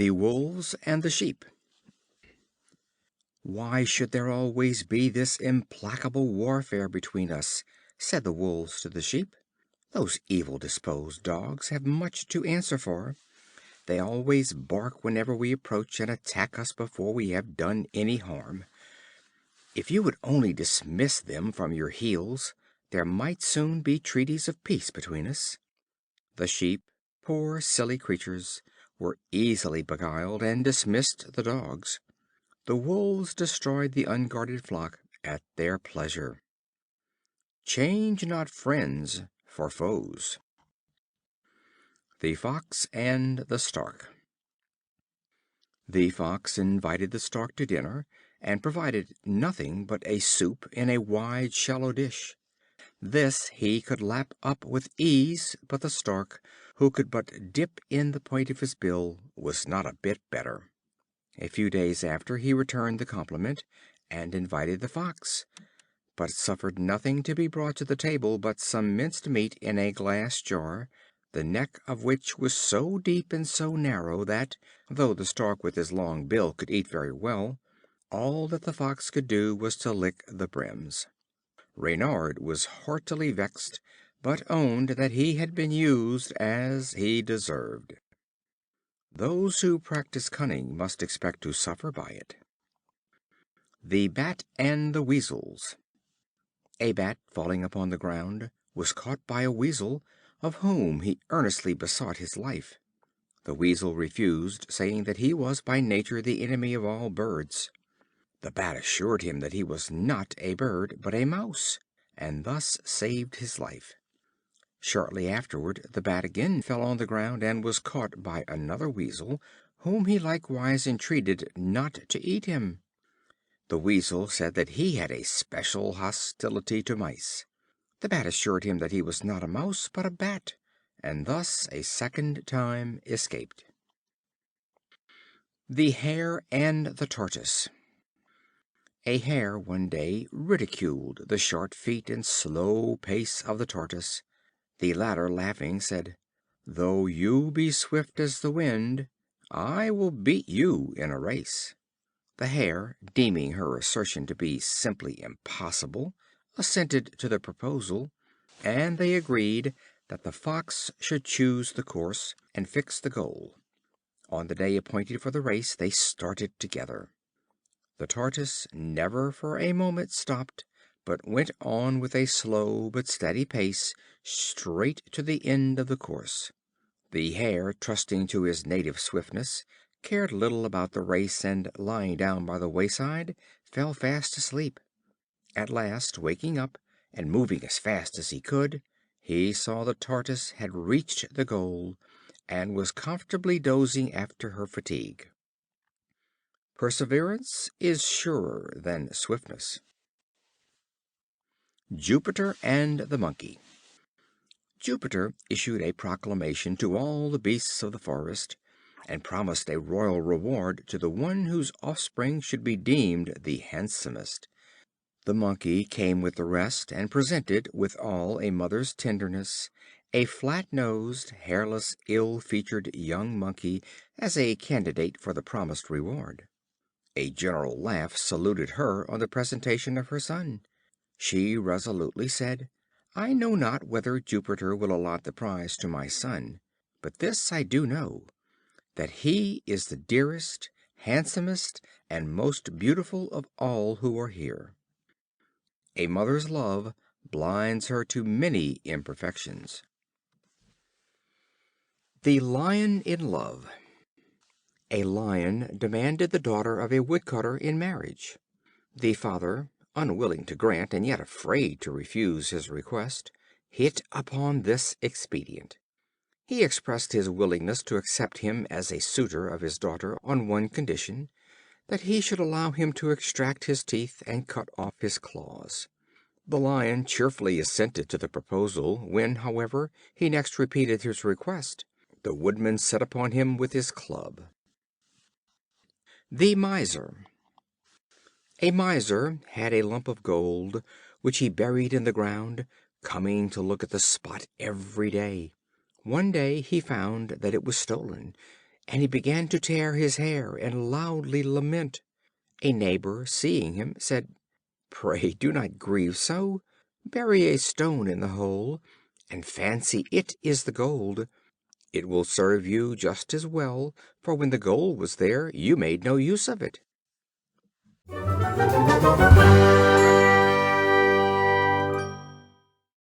The Wolves and the Sheep. "Why should there always be this implacable warfare between us?" said the Wolves to the Sheep. "Those evil disposed dogs have much to answer for. They always bark whenever we approach, and attack us before we have done any harm. If you would only dismiss them from your heels, there might soon be treaties of peace between us." The Sheep, poor silly creatures, were easily beguiled, and dismissed the dogs. The Wolves destroyed the unguarded flock at their pleasure. Change not friends for foes. The Fox and the Stork. The Fox invited the Stork to dinner, and provided nothing but a soup in a wide shallow dish. This he could lap up with ease, but the Stork, who could but dip in the point of his bill, was not a bit better. A few days after he returned the compliment, and invited the Fox, but suffered nothing to be brought to the table but some minced meat in a glass jar, the neck of which was so deep and so narrow that, though the Stork with his long bill could eat very well, all that the Fox could do was to lick the brims. Reynard was heartily vexed, but owned that he had been used as he deserved. Those who practice cunning must expect to suffer by it. The Bat and the Weasels. A Bat, falling upon the ground, was caught by a Weasel, of whom he earnestly besought his life. The Weasel refused, saying that he was by nature the enemy of all birds. The Bat assured him that he was not a bird, but a mouse, and thus saved his life. Shortly afterward the Bat again fell on the ground, and was caught by another Weasel, whom he likewise entreated not to eat him. The Weasel said that he had a special hostility to mice. The Bat assured him that he was not a mouse, but a bat, and thus a second time escaped. The Hare and the Tortoise. A Hare one day ridiculed the short feet and slow pace of the Tortoise. The latter, laughing, said, "Though you be swift as the wind, I will beat you in a race." The Hare, deeming her assertion to be simply impossible, assented to the proposal, and they agreed that the Fox should choose the course, and fix the goal. On the day appointed for the race they started together. The Tortoise never for a moment stopped, but went on with a slow but steady pace straight to the end of the course. The Hare, trusting to his native swiftness, cared little about the race, and, lying down by the wayside, fell fast asleep. At last, waking up, and moving as fast as he could, he saw the Tortoise had reached the goal, and was comfortably dozing after her fatigue. Perseverance is surer than swiftness. Jupiter and the Monkey. Jupiter issued a proclamation to all the beasts of the forest, and promised a royal reward to the one whose offspring should be deemed the handsomest. The Monkey came with the rest, and presented, with all a mother's tenderness, a flat-nosed, hairless, ill-featured young monkey as a candidate for the promised reward. A general laugh saluted her on the presentation of her son. She resolutely said, "I know not whether Jupiter will allot the prize to my son, but this I do know, that he is the dearest, handsomest, and most beautiful of all who are here." A mother's love blinds her to many imperfections. The Lion in Love. A Lion demanded the daughter of a woodcutter in marriage. The father, unwilling to grant, and yet afraid to refuse his request, hit upon this expedient. He expressed his willingness to accept him as a suitor of his daughter on one condition, that he should allow him to extract his teeth and cut off his claws. The Lion cheerfully assented to the proposal. When, however, he next repeated his request, the Woodman set upon him with his club. The Miser. A Miser had a lump of gold, which he buried in the ground, coming to look at the spot every day. One day he found that it was stolen, and he began to tear his hair and loudly lament. A neighbor, seeing him, said: "Pray do not grieve so. Bury a stone in the hole, and fancy it is the gold. It will serve you just as well, for when the gold was there you made no use of it."